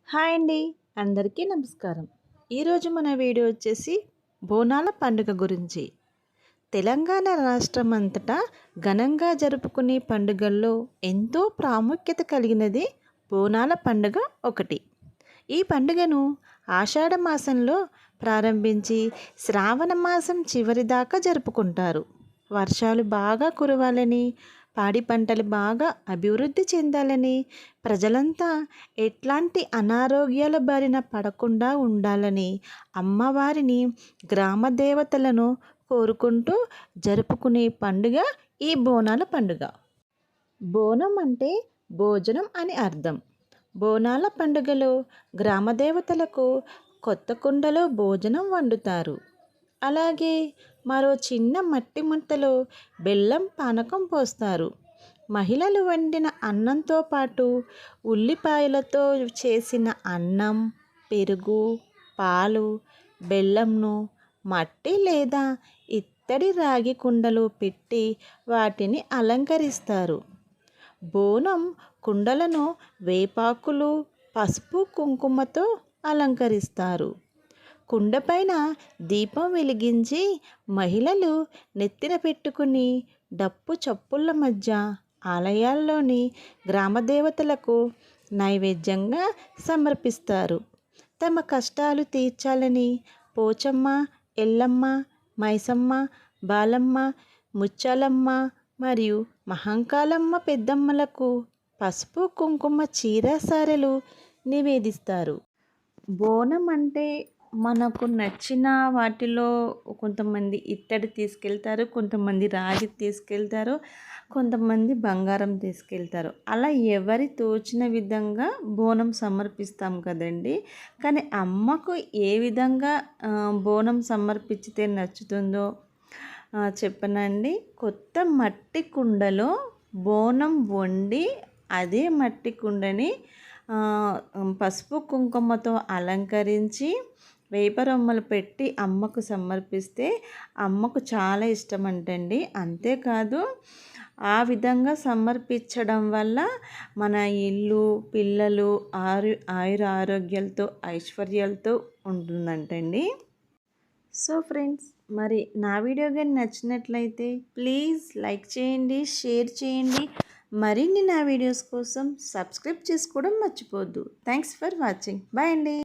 Hi అండి, అందరికీ నమస్కారం. ఈరోజు మన వీడియో వచ్చేసి బోనాల పండుగ గురించి. తెలంగాణ రాష్ట్రం అంతటా ఘనంగా జరుపుకునే పండుగల్లో ఎంతో ప్రాముఖ్యత కలిగినది బోనాల పండుగ ఒకటి. ఈ పండుగను ఆషాఢ మాసంలో ప్రారంభించి శ్రావణ మాసం చివరి దాకా జరుపుకుంటారు. వర్షాలు బాగా కురవాలని, పాడి పంటలు బాగా అభివృద్ధి చెందాలని, ప్రజలంతా ఎట్లాంటి అనారోగ్యాల బారిన పడకుండా ఉండాలని అమ్మవారిని, గ్రామ దేవతలను కోరుకుంటూ జరుపుకునే పండుగ ఈ బోనాల పండుగ. బోనం అంటే భోజనం అని అర్థం. బోనాల పండుగలో గ్రామదేవతలకు కొత్త కుండలో భోజనం వండుతారు. అలాగే మరో చిన్న మట్టి ముద్దలో బెల్లం పానకం పోస్తారు. మహిళలు వండిన అన్నంతో పాటు ఉల్లిపాయలతో చేసిన అన్నం, పెరుగు, పాలు, బెల్లంను మట్టి లేదా ఇత్తడి రాగి కుండలో పెట్టి వాటిని అలంకరిస్తారు. బోనం కుండలను వేపాకులు, పసుపు, కుంకుమతో అలంకరిస్తారు. కుండపైన దీపం వెలిగించి మహిళలు నెత్తిన పెట్టుకుని డప్పు చప్పుళ్ళ మధ్య ఆలయాల్లోని గ్రామదేవతలకు నైవేద్యంగా సమర్పిస్తారు. తమ కష్టాలు తీర్చాలని పోచమ్మ, ఎల్లమ్మ, మైసమ్మ, బాలమ్మ, ముచ్చాలమ్మ మరియు మహంకాళమ్మ పెద్దమ్మలకు పసుపు, కుంకుమ, చీర, సారెలు నివేదిస్తారు. బోనం అంటే మనకు నచ్చిన వాటిలో కొంతమంది ఇత్తడి తీసుకెళ్తారు, కొంతమంది రాగి తీసుకెళ్తారు, కొంతమంది బంగారం తీసుకెళ్తారు. అలా ఎవరి తోచిన విధంగా బోనం సమర్పిస్తాం కదండి. కానీ అమ్మకు ఏ విధంగా బోనం సమర్పించితే నచ్చుతుందో చెప్పనండి. కొత్త మట్టి కుండలో బోనం వండి అదే మట్టి కుండని పసుపు కుంకుమతో అలంకరించి వేపరొమ్మలు పెట్టి అమ్మకు సమర్పిస్తే అమ్మకు చాలా ఇష్టం అంటండి. అంతేకాదు ఆ విధంగా సమర్పించడం వల్ల మన ఇల్లు, పిల్లలు ఆయుర ఆరోగ్యాలతో, ఐశ్వర్యాలతో ఉంటుందంటండి. సో ఫ్రెండ్స్, మరి నా వీడియో కానీ నచ్చినట్లయితే ప్లీజ్ లైక్ చేయండి, షేర్ చేయండి. మరిన్ని నా వీడియోస్ కోసం సబ్స్క్రైబ్ చేసుకోవడం మర్చిపోవద్దు. Thanks for watching. బాయ్ అండి.